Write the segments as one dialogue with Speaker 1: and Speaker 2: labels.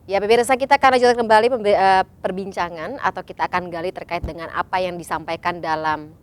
Speaker 1: Ya, pemirsa, kita akan lanjutkan kembali perbincangan atau kita akan gali terkait dengan apa yang disampaikan dalam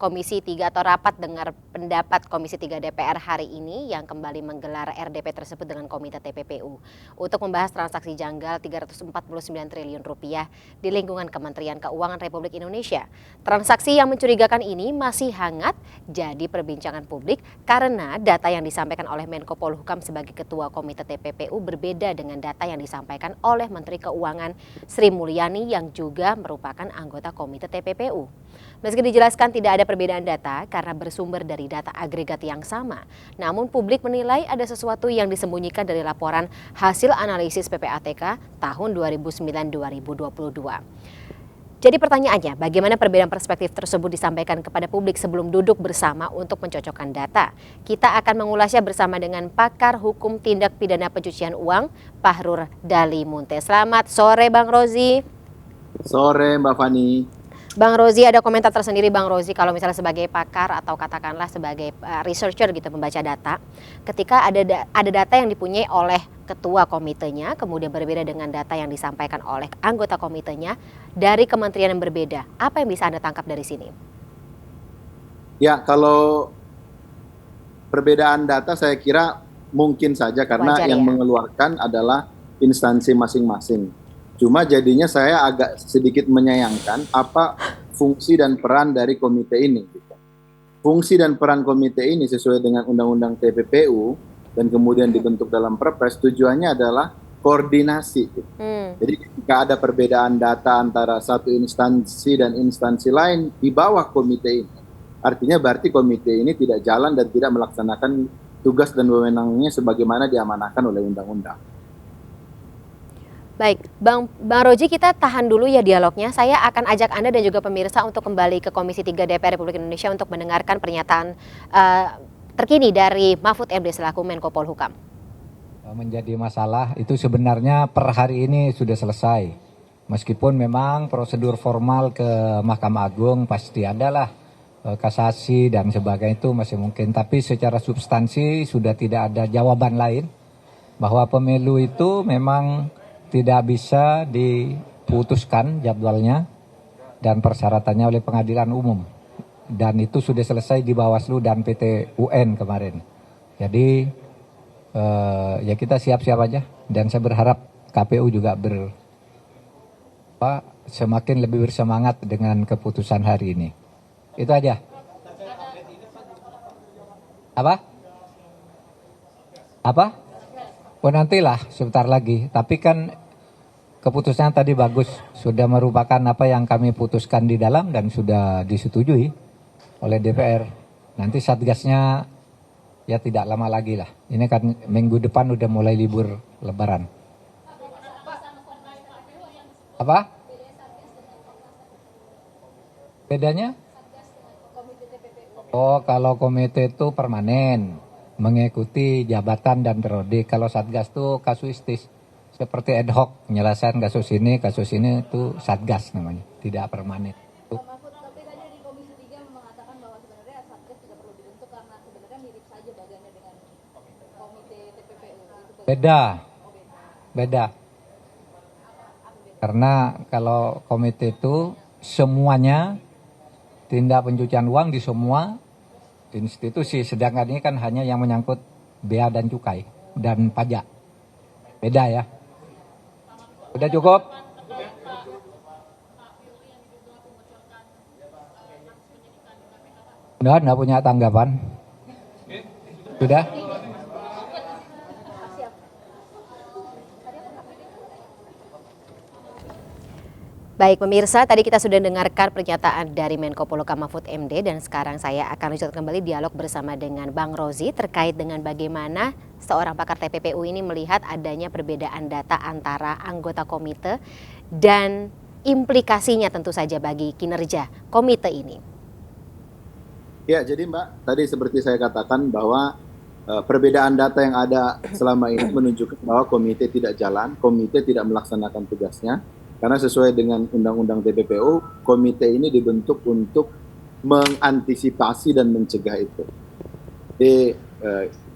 Speaker 1: Komisi 3 atau rapat dengar pendapat Komisi 3 DPR hari ini yang kembali menggelar RDP tersebut dengan Komite TPPU untuk membahas transaksi janggal 349 triliun rupiah di lingkungan Kementerian Keuangan Republik Indonesia. Transaksi yang mencurigakan ini masih hangat jadi perbincangan publik karena data yang disampaikan oleh Menko Polhukam sebagai Ketua Komite TPPU berbeda dengan data yang disampaikan oleh Menteri Keuangan Sri Mulyani yang juga merupakan anggota Komite TPPU. Meski dijelaskan tidak ada perbedaan data karena bersumber dari data agregat yang sama, namun publik menilai ada sesuatu yang disembunyikan dari laporan hasil analisis PPATK tahun 2009-2022. Jadi pertanyaannya, bagaimana perbedaan perspektif tersebut disampaikan kepada publik sebelum duduk bersama untuk mencocokkan data? Kita akan mengulasnya bersama dengan pakar hukum tindak pidana pencucian uang, Fahrur Dali Munte. Selamat sore Bang Rozi.
Speaker 2: Sore Mbak Fani.
Speaker 1: Bang Rozi, ada komentar tersendiri Bang Rozi kalau misalnya sebagai pakar atau katakanlah sebagai researcher gitu membaca data, ketika ada data yang dipunyai oleh ketua komitenya kemudian berbeda dengan data yang disampaikan oleh anggota komitenya dari kementerian yang berbeda, apa yang bisa Anda tangkap dari sini?
Speaker 2: Ya, kalau perbedaan data saya kira mungkin saja karena
Speaker 1: Wajar,
Speaker 2: yang
Speaker 1: ya?
Speaker 2: mengeluarkan adalah instansi masing-masing. Cuma jadinya saya agak sedikit menyayangkan apa fungsi dan peran dari komite ini. Fungsi dan peran komite ini sesuai dengan Undang-Undang TPPU dan kemudian dibentuk dalam Perpres, tujuannya adalah koordinasi. Jadi jika ada perbedaan data antara satu instansi dan instansi lain di bawah komite ini, artinya berarti komite ini tidak jalan dan tidak melaksanakan tugas dan wewenangnya sebagaimana diamanahkan oleh undang-undang.
Speaker 1: Baik, Bang Roji, kita tahan dulu ya dialognya. Saya akan ajak Anda dan juga pemirsa untuk kembali ke Komisi 3 DPR Republik Indonesia untuk mendengarkan pernyataan terkini dari Mahfud MD selaku Menko Polhukam.
Speaker 3: Menjadi masalah itu sebenarnya per hari ini sudah selesai. Meskipun memang prosedur formal ke Mahkamah Agung pasti adalah kasasi dan sebagainya itu masih mungkin. Tapi secara substansi sudah tidak ada jawaban lain bahwa pemilu itu memang tidak bisa diputuskan jadwalnya dan persyaratannya oleh pengadilan umum. Dan itu sudah selesai di Bawaslu dan PT UN kemarin. Jadi ya kita siap-siap aja. Dan saya berharap KPU juga semakin lebih bersemangat dengan keputusan hari ini. Itu aja. Apa? Oh nantilah sebentar lagi, tapi kan keputusannya tadi bagus, sudah merupakan apa yang kami putuskan di dalam dan sudah disetujui oleh DPR. Nanti satgasnya ya tidak lama lagi lah, ini kan minggu depan udah mulai libur lebaran. Apa? Bedanya? Oh kalau komite itu permanen, mengikuti jabatan dan periode. Kalau satgas itu kasuistis, seperti ad hoc, menyelesaikan kasus ini itu satgas namanya, tidak permanen.
Speaker 4: Tapi tadi di Komisi 3 mengatakan bahwa sebenarnya satgas tidak perlu dibentuk karena sebenarnya mirip saja bagiannya dengan Komite TPPU.
Speaker 3: Beda. Karena kalau komite itu semuanya tindak pencucian uang di semua institusi, sedangkan ini kan hanya yang menyangkut bea dan cukai dan pajak. Beda ya. Udah cukup? Udah, enggak punya tanggapan? Sudah?
Speaker 1: Baik pemirsa, tadi kita sudah dengarkan pernyataan dari Menko Polhukam Mahfud MD dan sekarang saya akan lanjutkan kembali dialog bersama dengan Bang Rozi terkait dengan bagaimana seorang pakar TPPU ini melihat adanya perbedaan data antara anggota komite dan implikasinya tentu saja bagi kinerja komite ini.
Speaker 2: Ya, jadi Mbak, tadi seperti saya katakan bahwa perbedaan data yang ada selama ini menunjukkan bahwa komite tidak jalan, komite tidak melaksanakan tugasnya. Karena sesuai dengan Undang-Undang TPPU, komite ini dibentuk untuk mengantisipasi dan mencegah itu.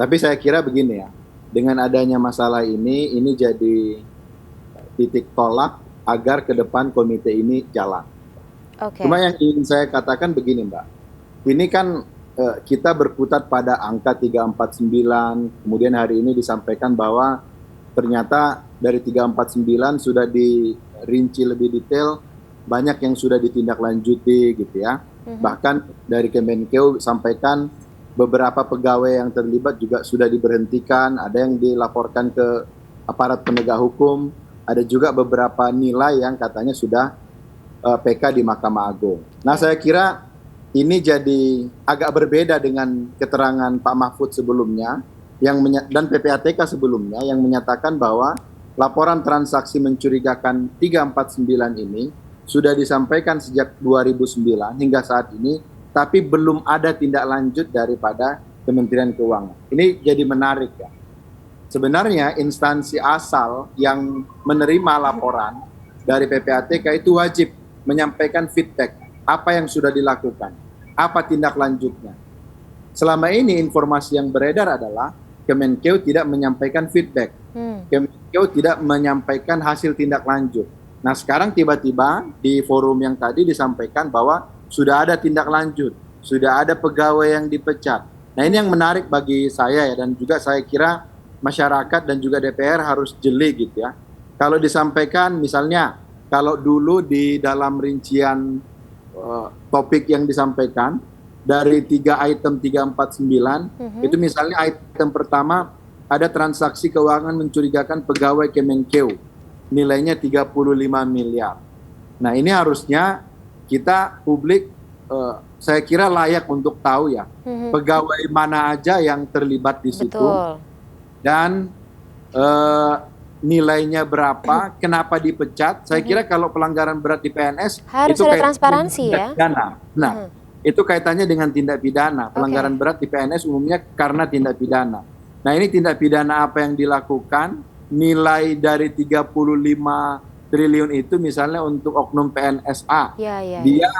Speaker 2: Tapi saya kira begini ya, dengan adanya masalah ini jadi titik tolak agar ke depan komite ini jalan.
Speaker 1: Oke.
Speaker 2: Cuma yang ingin saya katakan begini Mbak, ini kan kita berkutat pada angka 349, kemudian hari ini disampaikan bahwa ternyata dari 349 sudah dirinci lebih detail, banyak yang sudah ditindaklanjuti gitu ya. Bahkan dari Kemenkeu sampaikan beberapa pegawai yang terlibat juga sudah diberhentikan, ada yang dilaporkan ke aparat penegak hukum, ada juga beberapa nilai yang katanya sudah PK di Mahkamah Agung. Nah saya kira ini jadi agak berbeda dengan keterangan Pak Mahfud sebelumnya dan PPATK sebelumnya yang menyatakan bahwa laporan transaksi mencurigakan 349 ini sudah disampaikan sejak 2009 hingga saat ini, tapi belum ada tindak lanjut daripada Kementerian Keuangan. Ini jadi menarik ya. Sebenarnya instansi asal yang menerima laporan dari PPATK itu wajib menyampaikan feedback, apa yang sudah dilakukan, apa tindak lanjutnya. Selama ini informasi yang beredar adalah Kemenkeu tidak menyampaikan feedback, Kemenkeu tidak menyampaikan hasil tindak lanjut. Nah sekarang tiba-tiba di forum yang tadi disampaikan bahwa sudah ada tindak lanjut, sudah ada pegawai yang dipecat. Nah ini yang menarik bagi saya ya, dan juga saya kira masyarakat dan juga DPR harus jeli gitu ya. Kalau disampaikan misalnya, kalau dulu di dalam rincian topik yang disampaikan, dari 3 item 349, itu misalnya item pertama ada transaksi keuangan mencurigakan pegawai Kemenkeu, nilainya 35 miliar. Nah ini harusnya kita publik saya kira layak untuk tahu ya, pegawai mana aja yang terlibat di situ.
Speaker 1: Betul.
Speaker 2: Dan nilainya berapa, kenapa dipecat. Saya kira kalau pelanggaran berat di PNS
Speaker 1: harus
Speaker 2: itu
Speaker 1: ada
Speaker 2: kayak
Speaker 1: transparansi ya.
Speaker 2: pidana. Nah, itu kaitannya dengan tindak pidana. Pelanggaran berat di PNS umumnya karena tindak pidana. Nah, ini tindak pidana apa yang dilakukan? Nilai dari 35 triliun itu misalnya untuk oknum PNSA. Dia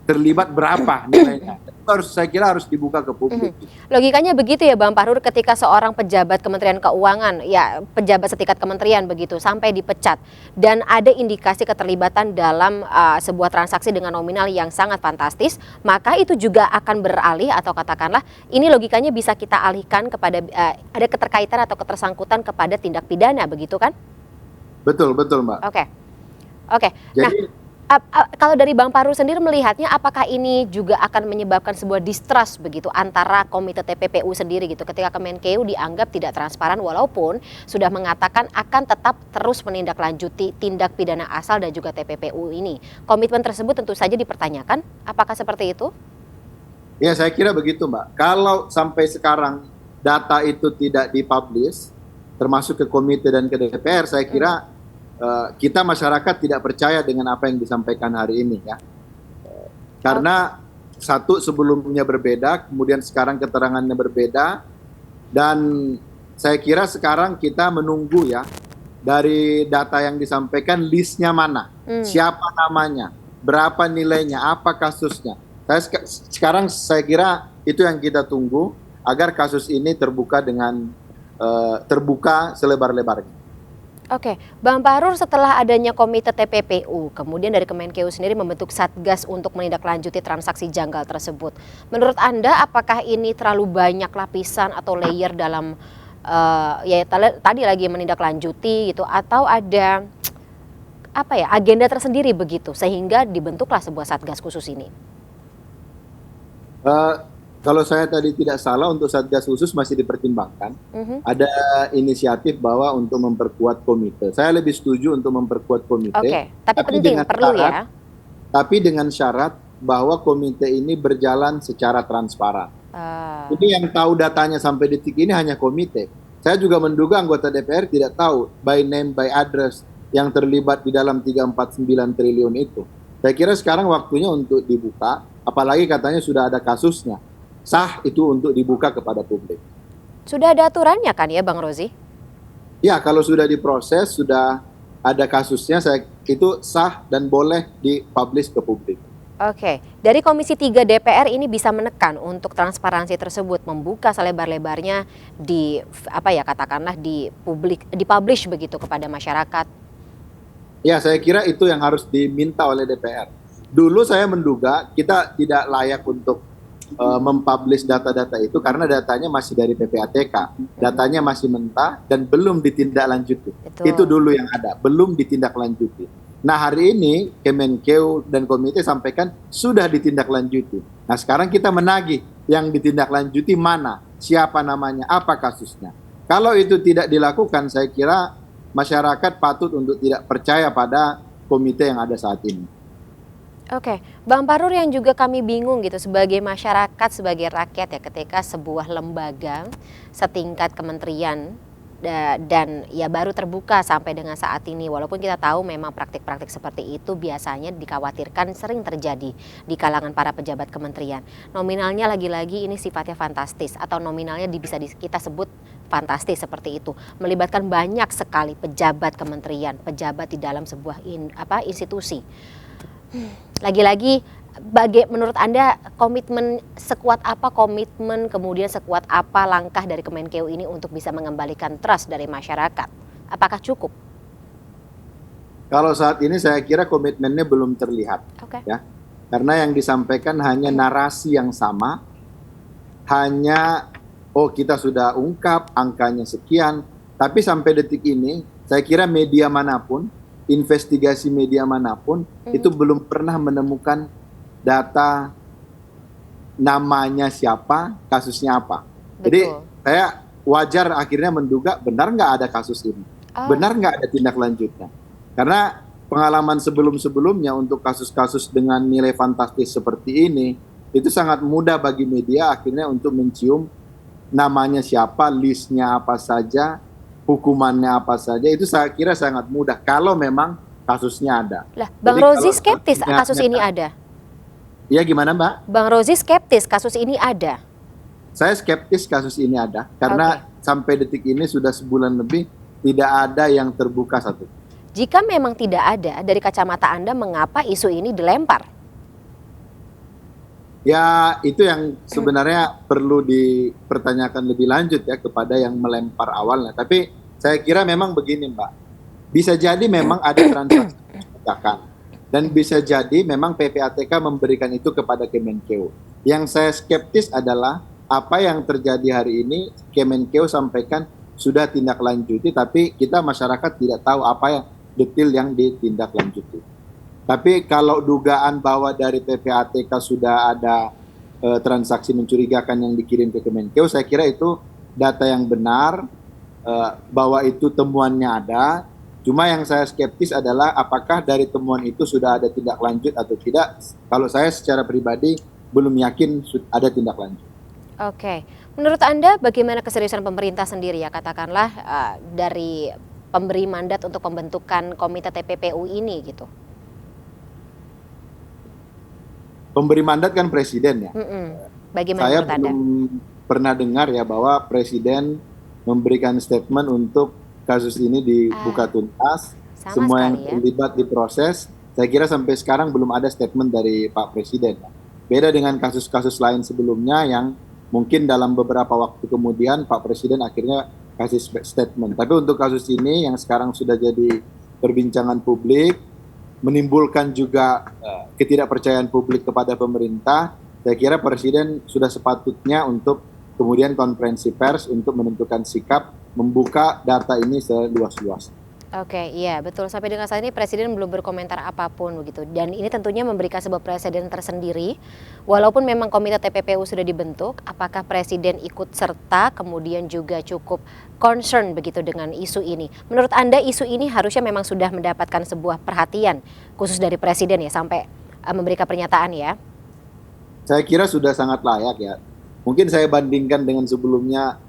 Speaker 2: terlibat berapa nilainya? Itu saya kira harus dibuka ke publik.
Speaker 1: Logikanya begitu ya Bang Fahrur, ketika seorang pejabat Kementerian Keuangan, ya pejabat setingkat kementerian begitu, sampai dipecat dan ada indikasi keterlibatan dalam sebuah transaksi dengan nominal yang sangat fantastis, maka itu juga akan beralih atau katakanlah ini logikanya bisa kita alihkan kepada ada keterkaitan atau ketersangkutan kepada tindak pidana, begitu kan?
Speaker 2: Betul Mbak.
Speaker 1: Oke.
Speaker 2: Jadi,
Speaker 1: kalau dari Bang Fahrur sendiri melihatnya, apakah ini juga akan menyebabkan sebuah distrust begitu antara komite TPPU sendiri gitu, ketika Kemenkeu dianggap tidak transparan walaupun sudah mengatakan akan tetap terus menindaklanjuti tindak pidana asal dan juga TPPU ini. Komitmen tersebut tentu saja dipertanyakan. Apakah seperti itu?
Speaker 2: Ya saya kira begitu Mbak. Kalau sampai sekarang data itu tidak dipublish, termasuk ke komite dan ke DPR, saya kira kita masyarakat tidak percaya dengan apa yang disampaikan hari ini ya, karena satu sebelumnya berbeda, kemudian sekarang keterangannya berbeda, dan saya kira sekarang kita menunggu ya dari data yang disampaikan listnya mana, siapa namanya, berapa nilainya, apa kasusnya. Sekarang saya kira itu yang kita tunggu agar kasus ini terbuka dengan terbuka selebar-lebarnya.
Speaker 1: Oke, Bang Fahrur, setelah adanya komite TPPU, kemudian dari Kemenkeu sendiri membentuk satgas untuk menindaklanjuti transaksi janggal tersebut. Menurut Anda, apakah ini terlalu banyak lapisan atau layer dalam tadi lagi menindaklanjuti gitu, atau ada agenda tersendiri begitu sehingga dibentuklah sebuah satgas khusus ini?
Speaker 2: Kalau saya tadi tidak salah, untuk satgas khusus masih dipertimbangkan. Ada inisiatif bahwa untuk memperkuat komite. Saya lebih setuju untuk memperkuat komite.
Speaker 1: Oke, tapi penting, perlu ya.
Speaker 2: Tapi dengan syarat bahwa komite ini berjalan secara transparan. Ini yang tahu datanya sampai detik ini hanya komite. Saya juga menduga anggota DPR tidak tahu by name, by address yang terlibat di dalam 349 triliun itu. Saya kira sekarang waktunya untuk dibuka, apalagi katanya sudah ada kasusnya. Sah itu untuk dibuka kepada publik.
Speaker 1: Sudah ada aturannya kan ya Bang Rozi?
Speaker 2: Ya, kalau sudah diproses, sudah ada kasusnya, itu sah dan boleh dipublish ke publik.
Speaker 1: Oke, dari Komisi 3 DPR ini bisa menekan untuk transparansi tersebut, membuka selebar-lebarnya di apa ya katakanlah di publik, dipublish begitu kepada masyarakat.
Speaker 2: Ya, saya kira itu yang harus diminta oleh DPR. Dulu saya menduga kita tidak layak untuk mempublish data-data itu karena datanya masih dari PPATK, datanya masih mentah dan belum ditindaklanjuti.
Speaker 1: Betul.
Speaker 2: Itu dulu yang ada, belum ditindaklanjuti. Nah, hari ini Kemenkeu dan komite sampaikan sudah ditindaklanjuti. Nah, sekarang kita menagih yang ditindaklanjuti mana, siapa namanya, apa kasusnya. Kalau itu tidak dilakukan, saya kira masyarakat patut untuk tidak percaya pada komite yang ada saat ini.
Speaker 1: Oke, Bang Parur, yang juga kami bingung gitu sebagai masyarakat, sebagai rakyat ya, ketika sebuah lembaga setingkat kementerian dan ya baru terbuka sampai dengan saat ini, walaupun kita tahu memang praktik-praktik seperti itu biasanya dikhawatirkan sering terjadi di kalangan para pejabat kementerian. Nominalnya lagi-lagi ini sifatnya fantastis atau nominalnya bisa kita sebut fantastis seperti itu, melibatkan banyak sekali pejabat kementerian, pejabat di dalam sebuah institusi. Lagi-lagi menurut Anda komitmen sekuat apa, kemudian sekuat apa langkah dari Kemenkeu ini untuk bisa mengembalikan trust dari masyarakat? Apakah cukup?
Speaker 2: Kalau saat ini saya kira komitmennya belum terlihat.
Speaker 1: Oke.
Speaker 2: Ya. Karena yang disampaikan hanya narasi yang sama, hanya kita sudah ungkap angkanya sekian, tapi sampai detik ini saya kira media manapun, investigasi media manapun itu belum pernah menemukan data namanya siapa, kasusnya apa.
Speaker 1: Betul.
Speaker 2: Jadi saya wajar akhirnya menduga benar nggak ada kasus ini, benar nggak ada tindak lanjutnya. Karena pengalaman sebelum-sebelumnya untuk kasus-kasus dengan nilai fantastis seperti ini, itu sangat mudah bagi media akhirnya untuk mencium namanya siapa, listnya apa saja, hukumannya apa saja, itu saya kira sangat mudah kalau memang kasusnya ada.
Speaker 1: Lah, Bang Rozi skeptis kasus ini ada?
Speaker 2: Ya gimana Mbak?
Speaker 1: Bang Rozi skeptis kasus ini ada?
Speaker 2: Saya skeptis kasus ini ada, karena sampai detik ini sudah sebulan lebih tidak ada yang terbuka satu.
Speaker 1: Jika memang tidak ada, dari kacamata Anda mengapa isu ini dilempar?
Speaker 2: Ya itu yang sebenarnya perlu dipertanyakan lebih lanjut ya kepada yang melempar awalnya. Tapi saya kira memang begini Mbak, bisa jadi memang ada transaksi kebijakan. Dan bisa jadi memang PPATK memberikan itu kepada Kemenkeu. Yang saya skeptis adalah apa yang terjadi hari ini Kemenkeu sampaikan sudah tindak lanjuti, tapi kita masyarakat tidak tahu apa yang detail yang ditindaklanjuti. Tapi kalau dugaan bahwa dari PPATK sudah ada transaksi mencurigakan yang dikirim ke Kemenkeu, saya kira itu data yang benar, bahwa itu temuannya ada. Cuma yang saya skeptis adalah apakah dari temuan itu sudah ada tindak lanjut atau tidak. Kalau saya secara pribadi belum yakin ada tindak lanjut.
Speaker 1: Oke, menurut Anda bagaimana keseriusan pemerintah sendiri ya, katakanlah dari pemberi mandat untuk pembentukan komite TPPU ini gitu?
Speaker 2: Pemberi mandat kan presiden ya.
Speaker 1: Bagaimana
Speaker 2: saya
Speaker 1: menurut Anda?
Speaker 2: belum pernah dengar ya bahwa presiden memberikan statement untuk kasus ini dibuka tuntas, semua yang terlibat diproses. Saya kira sampai sekarang belum ada statement dari Pak Presiden. Beda dengan kasus-kasus lain sebelumnya yang mungkin dalam beberapa waktu kemudian Pak Presiden akhirnya kasih statement. Tapi untuk kasus ini yang sekarang sudah jadi perbincangan publik, menimbulkan juga ketidakpercayaan publik kepada pemerintah, saya kira Presiden sudah sepatutnya untuk kemudian konferensi pers untuk menentukan sikap, membuka data ini seluas-luas.
Speaker 1: Oke, iya betul. Sampai dengan saat ini Presiden belum berkomentar apapun begitu. Dan ini tentunya memberikan sebuah presiden tersendiri. Walaupun memang komite TPPU sudah dibentuk, apakah Presiden ikut serta kemudian juga cukup concern begitu dengan isu ini? Menurut Anda isu ini harusnya memang sudah mendapatkan sebuah perhatian khusus dari Presiden ya sampai memberikan pernyataan ya?
Speaker 2: Saya kira sudah sangat layak ya. Mungkin saya bandingkan dengan sebelumnya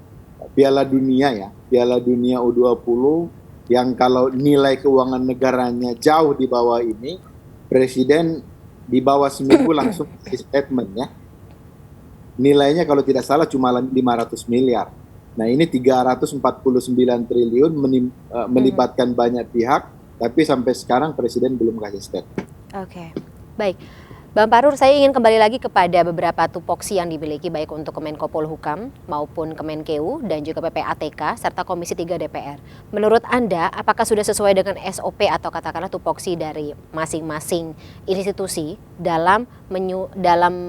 Speaker 2: Piala Dunia ya, Piala Dunia U20 yang kalau nilai keuangan negaranya jauh di bawah ini, Presiden di bawah seminggu langsung statement ya. Nilainya kalau tidak salah cuma 500 miliar. Nah ini 349 triliun melibatkan banyak pihak, tapi sampai sekarang Presiden belum kasih statement.
Speaker 1: Oke, baik. Bang Fahrur, saya ingin kembali lagi kepada beberapa tupoksi yang dimiliki baik untuk Kemenko Polhukam maupun Kemenkeu dan juga PPATK serta Komisi 3 DPR. Menurut Anda, apakah sudah sesuai dengan SOP atau katakanlah tupoksi dari masing-masing institusi dalam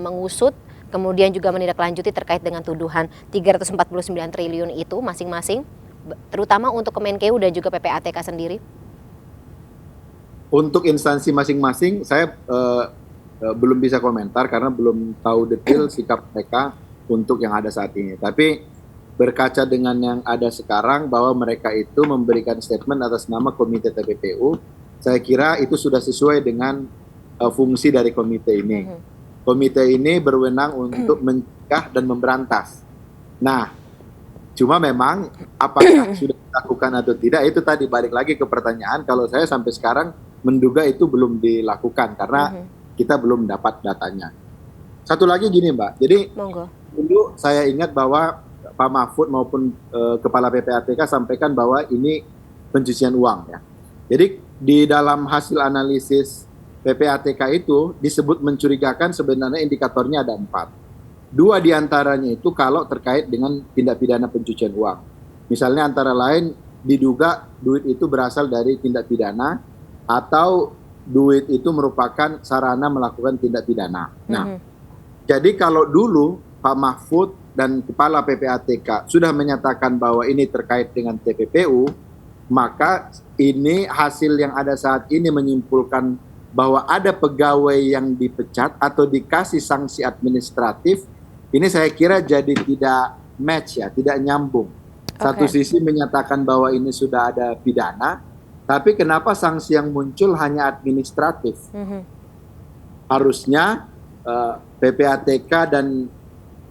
Speaker 1: mengusut kemudian juga menindaklanjuti terkait dengan tuduhan 349 triliun itu masing-masing, terutama untuk Kemenkeu dan juga PPATK sendiri?
Speaker 2: Untuk instansi masing-masing, saya belum bisa komentar karena belum tahu detail sikap mereka untuk yang ada saat ini. Tapi berkaca dengan yang ada sekarang bahwa mereka itu memberikan statement atas nama Komite TPPU, saya kira itu sudah sesuai dengan fungsi dari komite ini. Komite ini berwenang untuk mencegah dan memberantas. Nah, cuma memang apakah sudah dilakukan atau tidak, itu tadi balik lagi ke pertanyaan. Kalau saya sampai sekarang menduga itu belum dilakukan karena kita belum dapat datanya. Satu lagi gini Mbak, jadi dulu saya ingat bahwa Pak Mahfud maupun Kepala PPATK sampaikan bahwa ini pencucian uang ya. Jadi di dalam hasil analisis PPATK itu disebut mencurigakan, sebenarnya indikatornya ada 4. 2 diantaranya itu kalau terkait dengan tindak pidana pencucian uang. Misalnya antara lain diduga duit itu berasal dari tindak pidana atau duit itu merupakan sarana melakukan tindak pidana. Nah, jadi kalau dulu Pak Mahfud dan Kepala PPATK sudah menyatakan bahwa ini terkait dengan TPPU, maka ini hasil yang ada saat ini menyimpulkan bahwa ada pegawai yang dipecat atau dikasih sanksi administratif, ini saya kira jadi tidak match ya, tidak nyambung. Satu sisi menyatakan bahwa ini sudah ada pidana, tapi kenapa sanksi yang muncul hanya administratif? Harusnya PPATK dan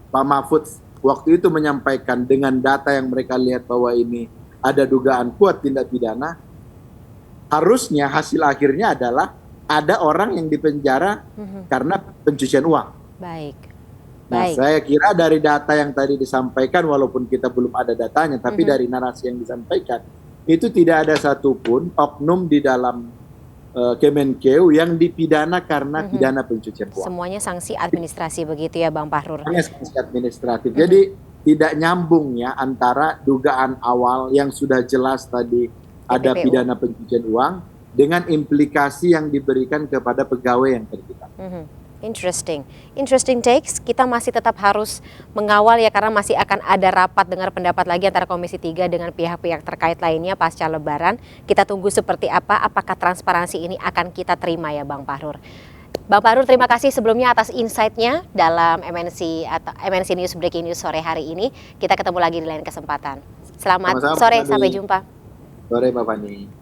Speaker 2: Pak Mahfud waktu itu menyampaikan dengan data yang mereka lihat bahwa ini ada dugaan kuat tindak pidana. Harusnya hasil akhirnya adalah ada orang yang dipenjara karena pencucian uang.
Speaker 1: Baik.
Speaker 2: Nah, saya kira dari data yang tadi disampaikan, walaupun kita belum ada datanya, tapi dari narasi yang disampaikan, itu tidak ada satupun oknum di dalam Kemenkeu yang dipidana karena pidana pencucian uang.
Speaker 1: Semuanya sanksi administrasi begitu ya Bang Fahrur?
Speaker 2: Hanya sanksi administratif. Jadi tidak nyambung ya antara dugaan awal yang sudah jelas tadi ada pidana pencucian uang dengan implikasi yang diberikan kepada pegawai yang terlibat.
Speaker 1: Interesting takes. Kita masih tetap harus mengawal ya karena masih akan ada rapat dengar pendapat lagi antara Komisi 3 dengan pihak-pihak terkait lainnya pasca Lebaran. Kita tunggu seperti apa, apakah transparansi ini akan kita terima ya Bang Fahrur. Bang Fahrur, terima kasih sebelumnya atas insight-nya dalam MNC News Breaking News sore hari ini. Kita ketemu lagi di lain kesempatan. Selamat sore, sampai jumpa.
Speaker 2: Sore Mbak Fani.